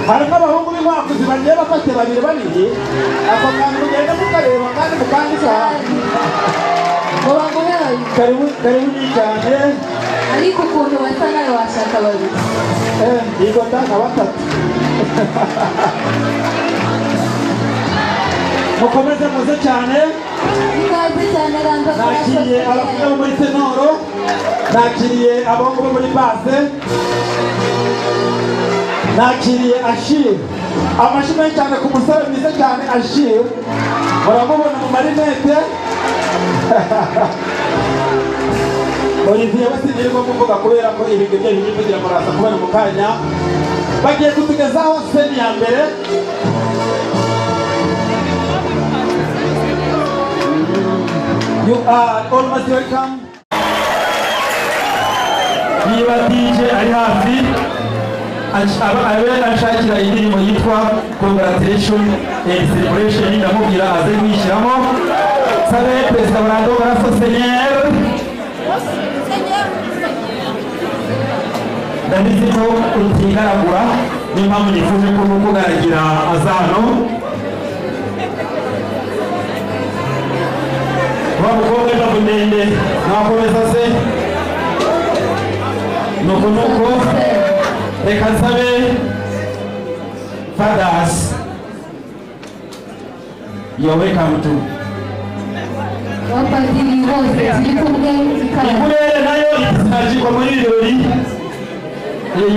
harimo abahungu b'inkwakuzi bagiye bafate babiri babiri ako kantu mugenda mukareba kandi mukangiza ngo baguhaye karibu cyane ariko ukuntu basa nawe washaka babiri yego ndanga batatu mukomeze muze cyane ikaze cyane ranza nakiriye abavuga bo muri tenoro nakiriye abahungu bo muri base nakiriye Ashir amashyi menshi cyane ku musore mwiza cyane Ashir muramubona mu marinete Olivier basinirwa kuvuga kubera ko ibintu bye biri kugira ngo araza kubona mu kanya bagiye kutugezaho seni ya mbere you are almost welcome niba DJ ari hafi ashakira indirimbo yitwa congratulation and celebration ndamubwira aze kwishyiramo sabe perezida Orlando Baraso Seigneur ndabizi ko utigaragura niyo mpamvu nifuje ko mugaragira azano wa mukobwa ndavu ndende nakomeza se nuko reka nsabe fathers you're welcome to wapadiri bose turi kumwe imurere nayo itazajikwa muri birori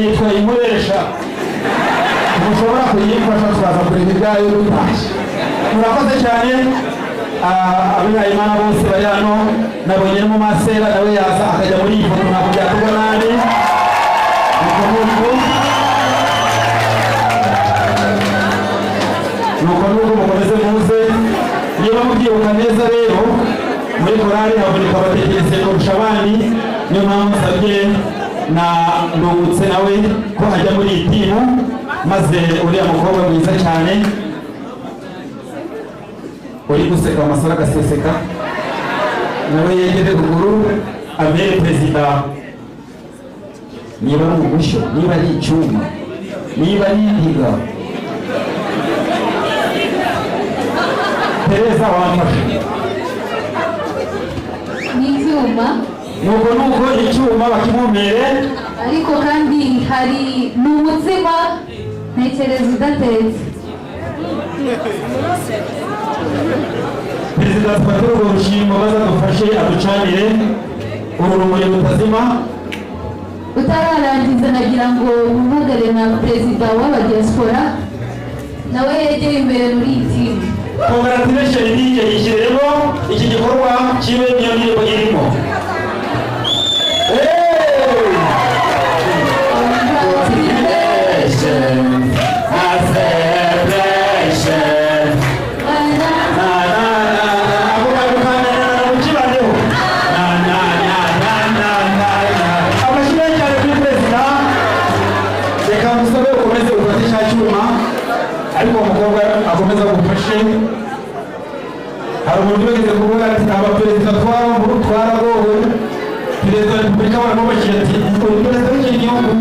yitwa imuresha mushobora kuyifasha turaza kureba ibyayo dutashye murakoze cyane abihaye Imana bose bari hano nabonye mu masera nawe yaza akajya muri iyi foto ntabwo byatubwa nabi nuko mukomeze muze niba mubyibuka neza rero muri korali haboneka abatekereze kurusha abandi niyo mpamvu nsabye na ndungutse nawe ko ajya muri iyi timu maze uriya mukobwa mwiza cyane uri guseka amasura agaseseka nawe yegere ruguru abere perezida niba ari umugushyo niba ari icyuma niba ari indiga Tereza wamfashe n'ibyuma nuko icyuma bakimumere ariko kandi hari n'umutsima ntekereza udatetse perezida twatura urwo rushimbo bazadufashe aducanire uru rumuri rutazima utararangiza nagira ngo mpamagare na perezida w'abadiaspora nawe yegere imbere muri iyi timu congratulation DJ yishyiremo iki gikorwa kibe niyo ndirimbo irimo ariko umukobwa akomeza gufashe hari umuntu wese kuvuga ati aba perezida twaragowe perezida wa repubulika baramubashira ati uri perezida w'iki gihugu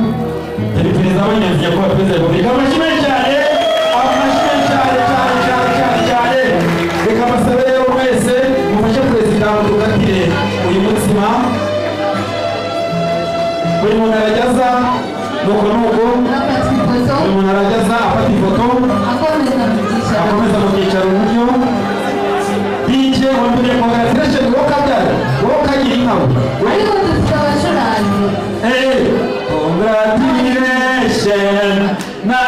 yari perezida w'abanyaziya kuba perezida wa repubulika amashyi cyane cyane reka basabe rero mwese mufashe perezida mutugatire uyu mutsima buri muntu arajyaza nuko buri muntu arajyaza afata ifoto akomeza mu byicaro uburyo DJ wambere congratulation wowe kagira inkawe ariko dufite abacuranzi congratulation na